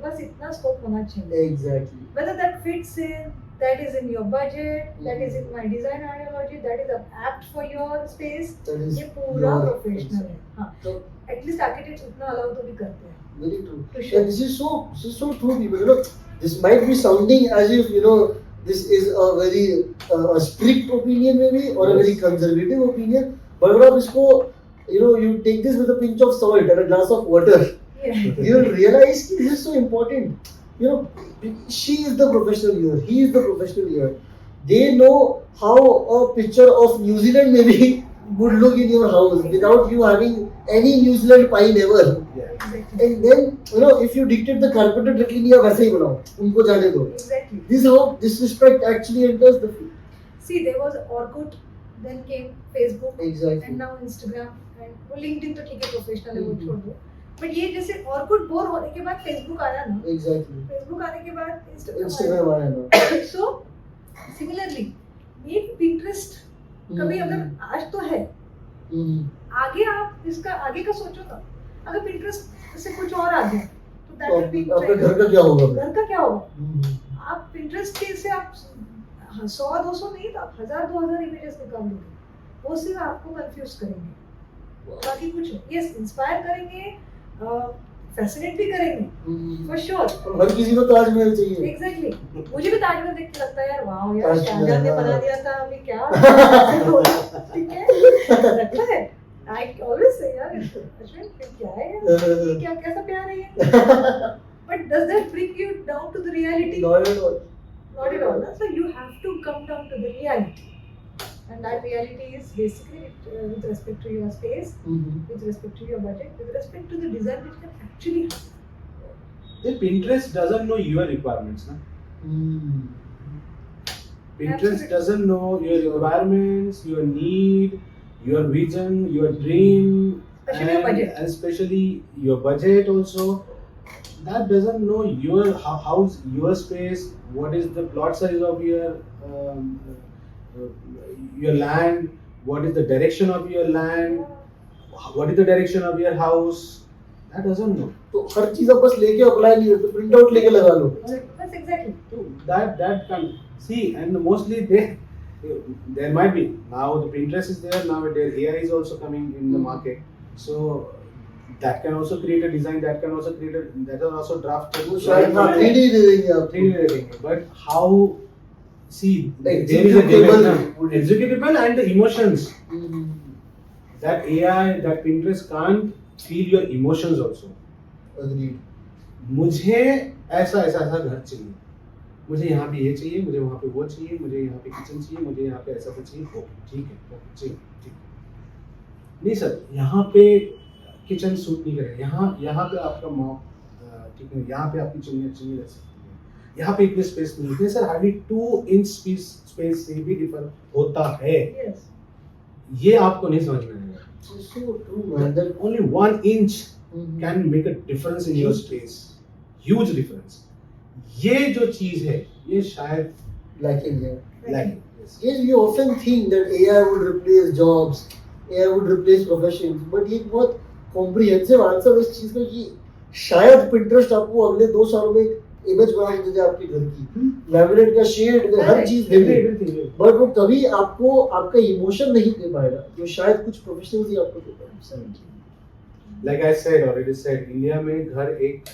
बस इतना scope होना चाहिए. Exactly. Whether that fits in, that is in your budget, that is in my design ideology, that is apt for your space. That is ये पूरा your- professional है. हाँ, So, at least architects उतना allow तो भी करते हैं. very true. To show. And this is so true, people. You know, this might be sounding as if this is a very a strict opinion maybe or a very conservative opinion. But अगर आप इसको you take this with a pinch of salt and a glass of water, Yeah. you will realize that this is so important. She is the professional here. He is the professional here. They know how a picture of New Zealand maybe would look in your house without you having any New Zealand pine ever. Yeah. Exactly. And then if you dictate the carpenter directly, वैसे ही बनाओ, उनको जाने दो. Exactly. This is how disrespect actually enters the field. See, there was Orkut, then came Facebook, Exactly. and now Instagram, and वो LinkedIn तो ठीक है professional है वो हम्म। छोड़ दो. बट ये जैसे Orkut बोर होने के बाद Facebook आया ना, Exactly. Facebook आने के बाद Instagram Instagram आया ना. आया. So similarly, एक Pinterest कभी अगर आज तो है, आगे आप इसका आगे का सोचो ना. अगर Pinterest से कुछ और आ गया तो that will be तो आपके घर का क्या होगा? घर का क्या होगा? हम्म। आप Pinterest के से आप 100-200 नहीं तो आप 1000-2000 इमेजेस निकाल दोगे. वो सिर्फ आपको कंफ्यूज करेंगे, बाकी कुछ नहीं. यस, इंस्पायर करेंगे, फैसिनेट भी करेंगे फॉर श्योर. और हर किसी को ताजमहल चाहिए. एग्जैक्टली. मुझे भी ताजमहल देख के लगता है यार वाओ यार ताजमहल, शाहजहां ने हाँ. बना दिया था, अभी क्या ठीक है लगता है. आई ऑलवेज से यार अश्विन क्या है यार, ये क्या कैसा प्यार है ये. But does that bring you down to the reality? Not at all. Not at all. So you have to come down to the reality, and that reality is basically with respect to your space, with respect to your budget, with respect to the design which can actually happen. The Pinterest doesn't know your requirements, na? Pinterest Absolutely. doesn't know your requirements, your need, your vision, your dream, Especially your budget. and especially your budget also. That doesn't know your how's your space, what is the plot size of your land, what is the direction of your land, what is the direction of your house. That doesn't know. तो हर चीज आप बस लेके apply नहीं करते, print out लेके लगा लो. That's exactly. So that can see, and mostly there might be now the Pinterest is there nowadays. AI is also coming in the market, so that can also create a design. That can also create that are also drafted. वो शायद हाँ 3D दे देंगे आपको. 3D rating. But how? See, there is a Executable. dimension, executable, and the emotions. Hmm. That AI, that Pinterest can't feel your emotions also. Agreed. मुझे ऐसा घर चाहिए, मुझे यहाँ पे ये चाहिए, मुझे वहाँ पे वो चाहिए, मुझे यहाँ पे किचन चाहिए, मुझे यहाँ पे ऐसा चाहिए. ओके ठीक है, ओके ठीक. नहीं सर, यहाँ पे किचन सूट नहीं करेगा, यहाँ पे आपका मॉप ठीक है, यहाँ पे आपकी चिमनी रख सकती है, यहाँ पे इतने स्पेस नहीं है सर. हार्डली 2 इंच स्पेस से भी डिफर होता है. Yes. ये आपको नहीं समझ में आएगा. So true, man. That Only 1 inch can make a difference in your space. Huge difference. ये जो चीज है, ये शायद lacking है. lacking. Yes. Yes, we often think that AI would replace jobs, AI would replace professions, but ये बहुत comprehensive answer इस चीज का कि शायद Pinterest आपको अगले 2 सालों में इमेज बना के दे दे आपके घर की, लैमिनेट का शेड, हर चीज दे दे, Everything. बट वो कभी आपको आपका इमोशन नहीं दे पाएगा, जो शायद कुछ प्रोफेशनल्स ही आपको दे पाएंगे. Like I said already said, India में घर एक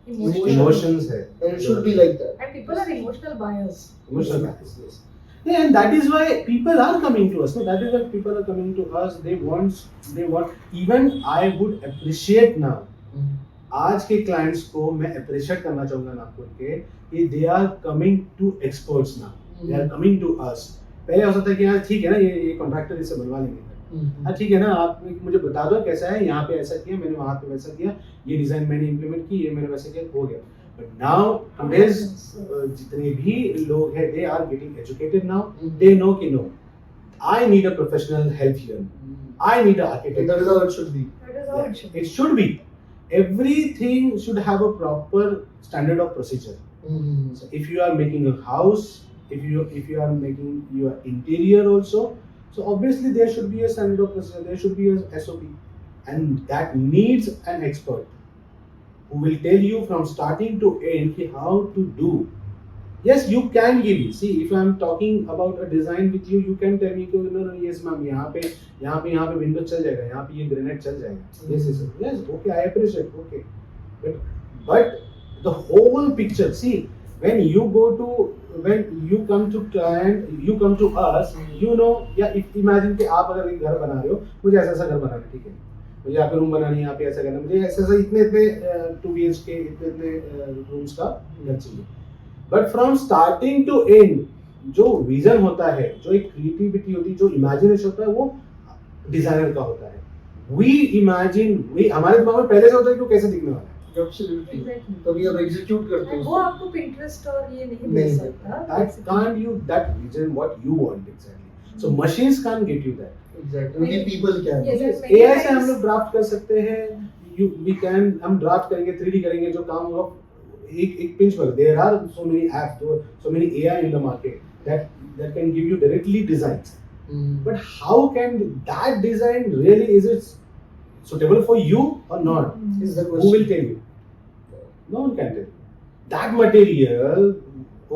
Emotional. emotions है. And it should be like that. And people are emotional buyers. Emotional values, yes. Yeah, and that is why people are coming to us. No, that is why people are coming to us. They want. Even I would appreciate now. आज के clients को मैं appreciate करना चाहूँगा नागपुर के कि they are coming to experts now. They are coming to us. पहले हो सकता है कि यार ठीक है ना, ये कॉन्ट्रैक्टर इससे बनवा लेंगे. हाँ ठीक है ना, आप मुझे बता दो कैसा है, यहाँ पे ऐसा किया मैंने, वहाँ पे वैसा किया, ये डिजाइन मैंने इम्प्लीमेंट की, ये मैंने वैसे किया, हो गया. बट नाउ टुडेज जितने भी लोग हैं, they are getting educated now. They know कि no, I need a professional help here, I need a architect. That is how it should be. That is how it should be. It should be. Everything should have a proper standard of procedure. So if you are making a house, if you are making your interior also, so obviously there should be a standard of procedure, there should be a SOP, and that needs an expert who will tell you from starting to end how to do Yes, you can give me. See, if I'm talking about a design with you, you can tell me कि no, no, yes, ma'am, यहाँ पे window चल जाएगा, यहाँ पे ये granite चल जाएगा. Yes, okay, I appreciate, okay. But the whole picture, see, when you come to client, you come to us, you know, या imagine कि आप अगर एक घर बना रहे हो, मुझे ऐसा घर बनाना है, ठीक है. मुझे यहाँ पे रूम बनानी है, यहाँ पे ऐसा करना, मुझे ऐसा इतने 2 BHK इतने रूम्स का घर चाहिए. But from starting to end जो विजन होता है, जो एक क्रिएटिविटी होती है, जो इमेजिनेशन होता है, वो डिजाइनर का होता है. हमारे दिमाग में पहले से होता है कि वो कैसे दिखने वाला है. Absolutely. Exactly. तभी आप एग्जीक्यूट करते हो. वो आपको Pinterest और ये नहीं दे सकता. That vision what you want exactly. So machines can't get you that. Exactly. Only people can. Yes, AI से हम लोग ड्राफ्ट कर सकते हैं. हम ड्राफ्ट करेंगे, 3D करेंगे, जो काम होगा एक पिंच पर. There are so many apps, so many AI in the market that can give you directly designs. But how can that design really, is it suitable for you or not? Is the Who question. will tell you? No one can tell you. That material,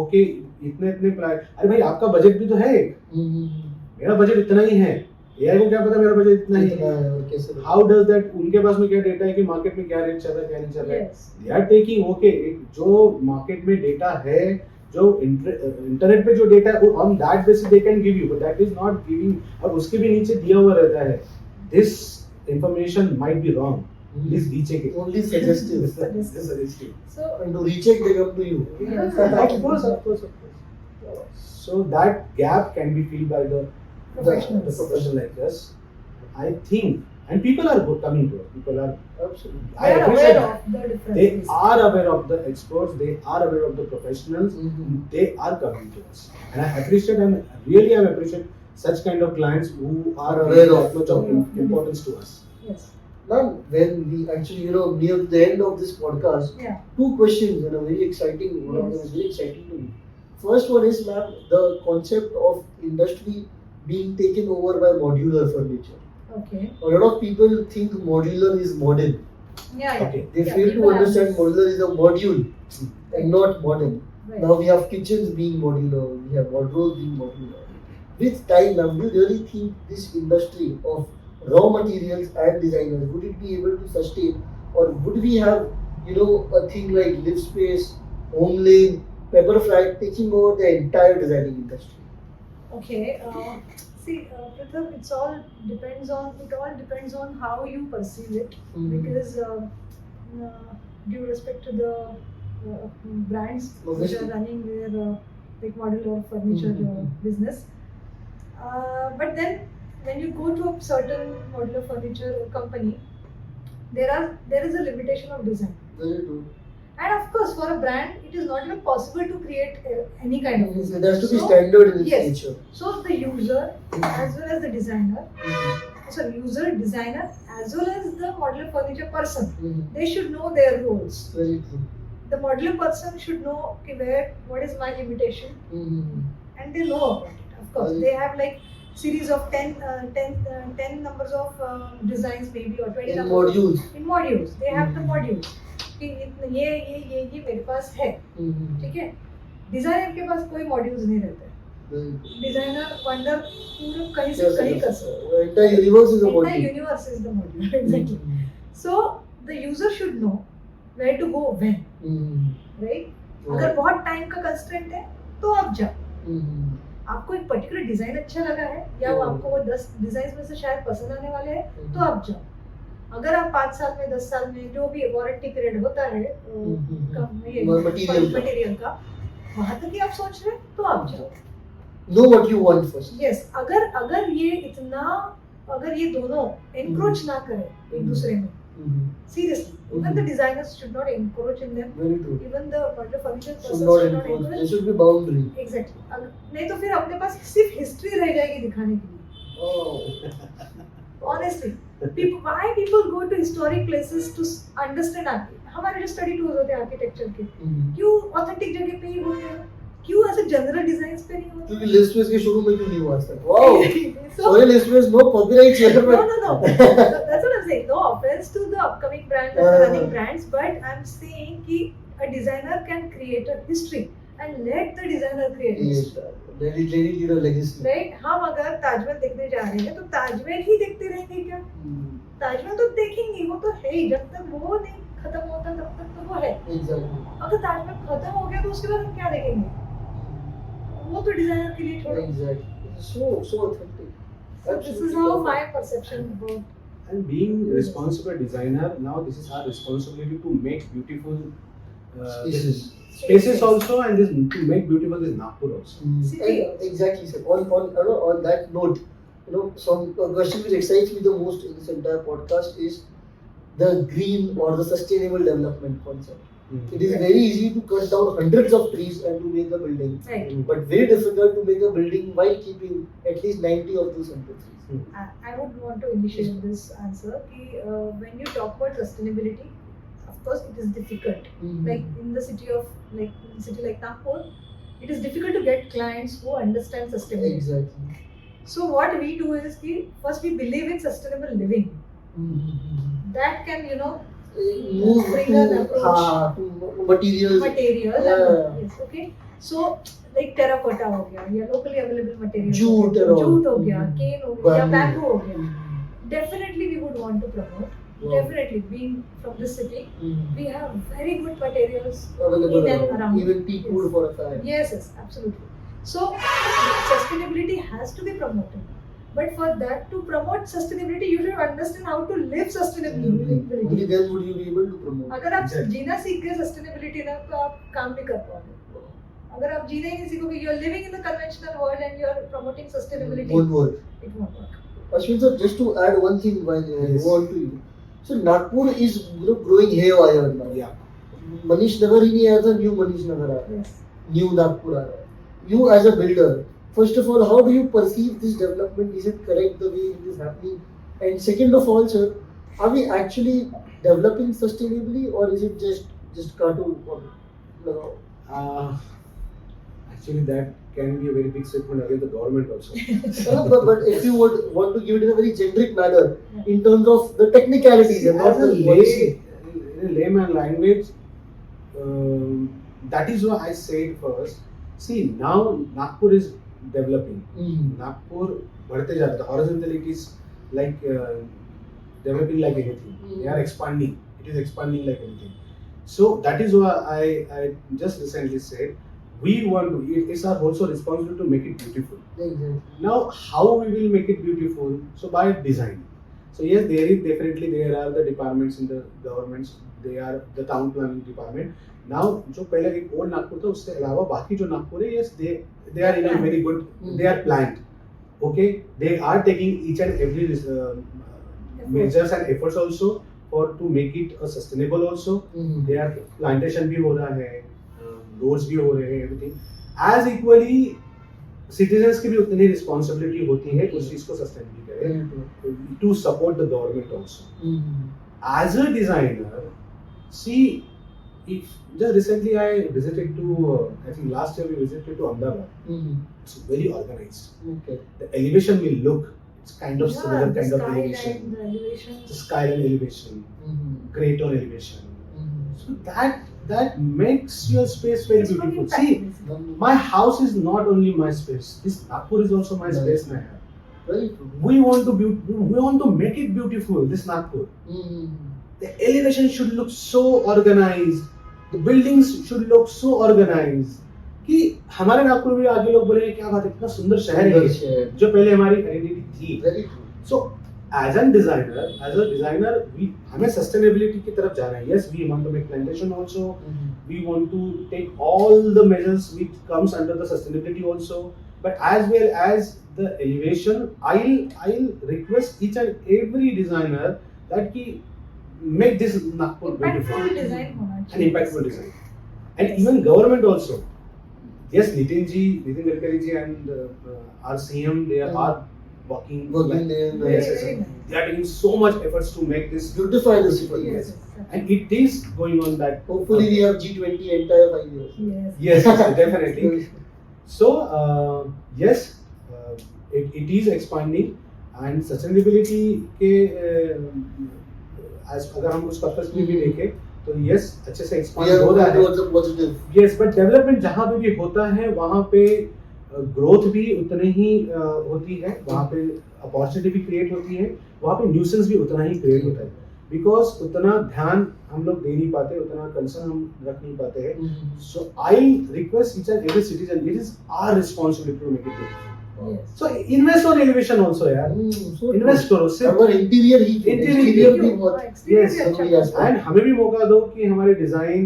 okay, इतने price. अरे भाई, आपका budget भी तो है. मेरा budget इतना ही है. AI को क्या पता मेरा बजट इतना ही है. How does that? उनके पास में क्या डेटा है कि मार्केट में क्या रेट चल रहा है, क्या नहीं चल रहा है. They are taking, okay, जो मार्केट में डेटा है, जो इंटरनेट पे जो डेटा है, on that basis they can give you, but that is not giving. और उसके भी नीचे दिया हुआ रहता है, this information might be wrong. Please recheck it. Only suggestive. Suggestive. So And to recheck, they come to you. Of course. So that gap can be filled by the professional like us, I think. And people are coming to us. People are Absolutely. I they are appreciate aware that. of the differences. They are aware of the experts. They are aware of the professionals. They are coming to us, and I appreciate such kind of clients who are Aware of that much of importance to us. Yes. Now, when we actually, near the end of this podcast, Yeah. 2 questions and a very exciting. One of them is very exciting to me. First one is, ma'am, the concept of industry being taken over by modular furniture. Okay. A lot of people think modular is modern. Yeah. Okay. They Yeah, fail to people have understand this. modular is a module and not modern. Right. Now we have kitchens being modular, we have wardrobes being modular. With time, now, do you really think this industry of raw materials and designers, would it be able to sustain, or would we have, a thing like Live Space, Homelane, Pepperfry taking over the entire designing industry? Okay. See, Pratham, it all depends on how you perceive it. Because due respect to the brands which are running their big modular furniture business. But then when you go to a certain modular furniture company, there is a limitation of design. Very true. And of course, for a brand, it is not even possible to create any kind of design. It has to be So, standard in its yes. nature. So the user as well as the designer, user, designer, as well as the modular furniture person, they should know their roles. Very true. The modular person should know what is my limitation, and they know about it. Of course, they have like series of 10 numbers of designs maybe, or 20 In numbers modules. in modules. They have the modules कि ये मेरे पास है, ठीक है. Designer के पास कोई modules नहीं रहते. डिजाइनर वंडर पूरा कहीं से कहीं कर सकता है. Entire universe is a Entire module. universe is the module. Exactly. So the user should know where to go when, right? अगर बहुत टाइम का कंस्ट्रेंट है तो आप जाओ. आपको एक पर्टिकुलर डिजाइन अच्छा लगा है, या वो आपको वो 10 डिजाइन में से शायद पसंद आने वाले हैं, तो आप जाओ. अगर आप 5 साल में 10 साल में जो भी वारंटी पीरियड होता है मटेरियल का, वहां तक ही आप सोच रहे हैं, तो आप जाओ. Know what you want first. Yes. अगर ये दोनों एनक्रोच ना करें एक दूसरे में, seriously, even the designers should not encroach in them. Very true. Even the furniture Should persons not should not encroach. There encroach. should be boundary. Exactly. नहीं तो फिर अपने पास सिर्फ हिस्ट्री रह जाएगी दिखाने के लिए. Oh. Honestly, why people go to historic places to understand हमारे जो स्टडी टूर्स होते हैं आर्किटेक्चर के, क्यों ऑथेंटिक जगह पे ही होते हैं, क्यों ऐसे जनरल डिजाइन्स पे नहीं होते? क्योंकि लिस्ट में इसके शुरू में क्यों नहीं हुआ आज तक? Wow. So, Sorry, listeners, no copyright here. no. That's what I'm saying. No offense to the upcoming brands and the running brands, but I'm saying कि a designer can create a history and let the designer create Yes, it. let it leave a legacy. Right? हम अगर ताजमहल देखने जा रहे हैं तो ताजमहल ही देखते रहेंगे क्या? ताजमहल तो देखेंगे, वो तो है ही, जब तक वो नहीं खत्म होता तब तक तो वो है. Exactly. अगर ताजमहल खत्म हो गया तो उसके बाद हम क्या देखेंगे? वो तो डिजाइनर के लिए छोड़ो. Exactly. So authentic. So this is how my perception about. And being responsible designer, now this is our responsibility to make beautiful spaces also, and this to make beautiful this Nagpur also. Exactly, sir. On that note, some question which excites me the most in this entire podcast is the green or the sustainable development concept. It is very easy to cut down hundreds of trees and to make a building, Right. but very difficult to make a building while keeping at least 90 of those 100 trees. I would want to initiate this answer. When you talk about sustainability, of course it is difficult. Like in the city like Nagpur, it is difficult to get clients who understand sustainability. Exactly. So what we do is first we believe in sustainable living. That can Move bring an approach. to materials. Material. Yeah. Yes, okay. So like terracotta हो गया या locally available material. Jute हो गया, cane हो गया, या Bamboo. bamboo हो गया. Definitely we would want to promote. Wow. Definitely, being from this city, we have very good materials Available in and around. around. Even tea food for a fan. Yes, absolutely. So sustainability has to be promoted. But for that to promote sustainability, you should understand how to live sustainability. Only then would you be able to promote. अगर आप Exactly. जीना सीख गए sustainability ना तो आप काम नहीं कर पाओगे. अगर आप जीना ही नहीं सीखोगे, you are living in the conventional world and you are promoting sustainability. Won't work. It won't work. Ashwin sir, just to add one thing while I Yes. go on to you. So Nagpur is growing haywire now. Yeah. Manish Nagar ही नहीं आया था, new Manish Nagar आ रहा है. Yes. New Nagpur आ रहा है. You as a builder, first of all, how do you perceive this development? Is it correct the way it is happening? And second of all, sir, are we actually developing sustainably or is it just cartoon? Actually, that can be a very big statement against the government also. But if you would want to give it in a very generic manner in terms of the technicalities and not As a the policy. in a layman language, that is why I said first. See, now Nagpur is developing. Nagpur बढ़ते जाता है. Horizontally it is like developing like anything. They are expanding. It is expanding like anything. So that is why I just recently said we want to. It's our also responsibility to make it beautiful. Exactly. Now, how we will make it beautiful? So by design. So yes, there are the departments in the governments. They are the town planning department. Now, जो पहले एक old Nagpur था, उससे अलावा बाकी जो नागपुर है, yes, they are in a very good. They are planned. Okay, they are taking each and every measures and efforts also for to make it a sustainable also. They are plantation भी हो रहा है, roads भी हो रहे हैं, everything. As equally, citizens की भी उतनी responsibility होती है उस चीज को sustainably करें, to support the government also. As a designer, see, if just recently I visited to, I think last year we visited to Ahmedabad. It's very organized. Okay. The elevation will look, it's kind of similar the kind of skyline, elevation. the elevation. The skyline elevation, great on elevation. So that makes your space very It's beautiful. very See, impactful. my house is not only my space. This Nagpur is also my Right. space now. Very true. We want to make it beautiful. This Nagpur. The elevation should look so organized. The buildings should look so organized. कि हमारे नागपुर में आगे लोग बोलेंगे क्या बात है, इतना सुंदर शहर है सुंदर ये, शहर। जो पहले हमारी आइडेंटिटी थी. Very true. So as a designer, हमें sustainability की तरफ जाना है. Yes, we want to make plantation also. We want to take all the measures which comes under the sustainability also. But as well as the elevation, I'll request each and every designer that ki make this Nagpur beautiful. Impactful design होना An चाहिए. impactful design. And even government also. Yes, Nitin Gadkari ji and our CM, they are working there. Yes, yes. They are taking so much efforts to make this Beautify the city. Yes. and it is going on that. Hopefully we have G20 entire 5 years. Yes. Yes, definitely. So yes, it is expanding and sustainability के as अगर हम उस purpose में भी देखें तो yes अच्छे से We expand are हो रहा moving है. towards a positive. Yes, but development जहाँ पे भी होता है वहाँ पे ग्रोथ भी उतनी ही होती है, वहाँ पे अपॉर्चुनिटी भी क्रिएट होती है, वहाँ पे न्यूसेंस भी उतना ही क्रिएट होता है, बिकॉज उतना ध्यान हम लोग दे नहीं पाते, उतना कंसर्न हम रख नहीं पाते हैं. So I request each and every citizen, it is our responsibility to make it good. Yes. So invest on elevation also यार, So इन्वेस्ट करो सिर्फ. अगर इंटीरियर ही Interior भी बहुत Exterior Yes, भी अच्छा जरूरी करना है। एंड हमें भी मौका दो कि हमारे डिजाइन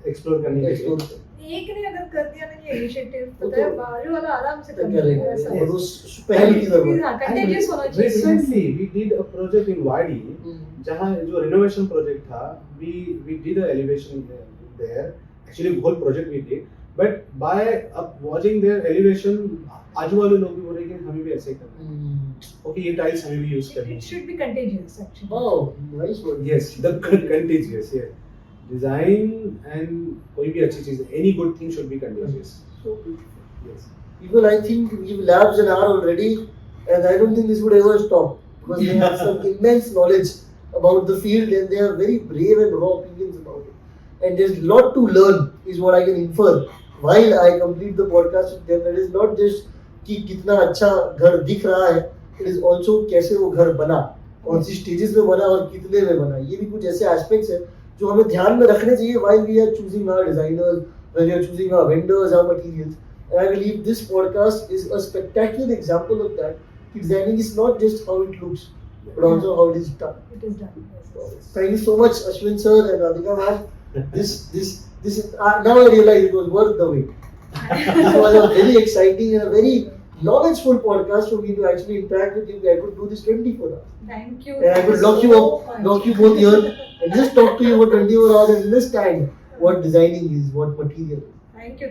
एक्सप्लोर करने के लिए. एक्सप्लोर एक ने अगर कर दिया ना ये इनिशिएटिव वो पता है तो बाजू वाला आराम से कर करेगा लेगा ऐसा। और उस पहल की जरूरत है. कंटेजियस होना चाहिए। Recently we did a project in YD जहाँ जो renovation project था, we did a elevation there. Actually whole project we did, but by watching their elevation आजू वाले लोग भी बोल रहे हैं कि हमें भी ऐसे ही करना है. Okay, ये टाइल्स हमें भी यूज करनी It should be contagious actually. Oh, nice one. Yes, the contagious. Yes, design and कोई भी अच्छी चीज, any good thing should be contagious. So beautiful. Yes. People, I think we've labs an hour already, and I don't think this would ever stop because they have some immense knowledge about the field and they have very brave and raw opinions about it. And there's a lot to learn, is what I can infer while I complete the podcast with them. That is not just कि कितना अच्छा घर दिख रहा है, it is also कैसे वो घर बना, कौन सी स्टेजेस में बना और कितने में बना. ये भी कुछ ऐसे एस्पेक्ट्स हैं जो हमें ध्यान में रखने चाहिए while we are choosing our designers, when we are choosing our vendors, our materials. And I believe this podcast is a spectacular example of that. Designing is not just how it looks, but also how it is done. It is done. Yes. Thank you so much, Ashwin sir and Radhika ma'am. This is now I realize it was worth the wait. This was a very exciting and a very knowledgeful podcast for me to actually interact with you. I could do this 24 hours. Thank you. And I could lock you up, lock you both here, and just talk to you for 24 hours and understand what designing is, what material is.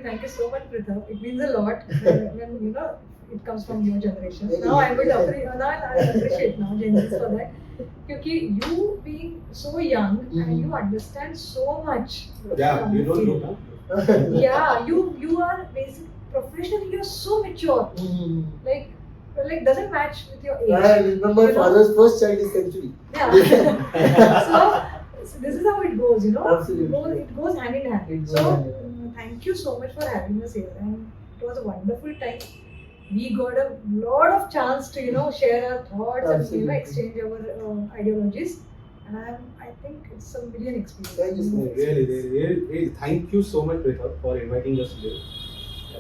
Thank you so much, Pritham. It means a lot when you know it comes from your generation. Now I would appreciate now Gen Zs for that. Because you being so young and you understand so much. Yeah, you don't know, huh? Yeah, you are basically professionally you're so mature. Like doesn't match with your age. I remember my You know? father's first child is century. Yeah. so this is how it goes, you know. Absolutely. It goes hand in hand. It goes So hand in thank you so much for having us here, and it was a wonderful time. We got a lot of chance to share our thoughts and Absolutely. exchange our ideologies, and I think it's a million experience. Thank you so much. Really, thank you so much, Pritham, for inviting us here.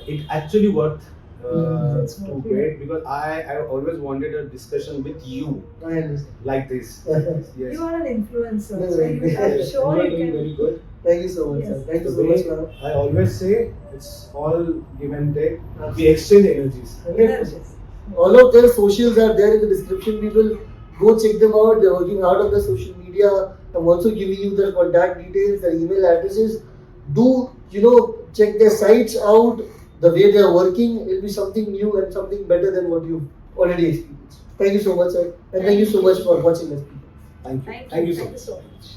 It actually worth It's to worth wait because I always wanted a discussion with you I understand. like this. Yes. You are an influencer, No, so no, I'm Yes, sure you are you doing can. very good. Thank you so much, Yes. sir. Thank you The so much, way ma'am. I always say it's all give and take. We exchange energies. 100%. All of their socials are there in the description. People go check them out. They're working hard on the social media. I'm also giving you their contact details, their email addresses. Do check their sites out. The way they are working, it'll be something new and something better than what you've already experienced. Thank you so much, sir, and thank you so much for watching us. Thank you. Thank you so so much. much.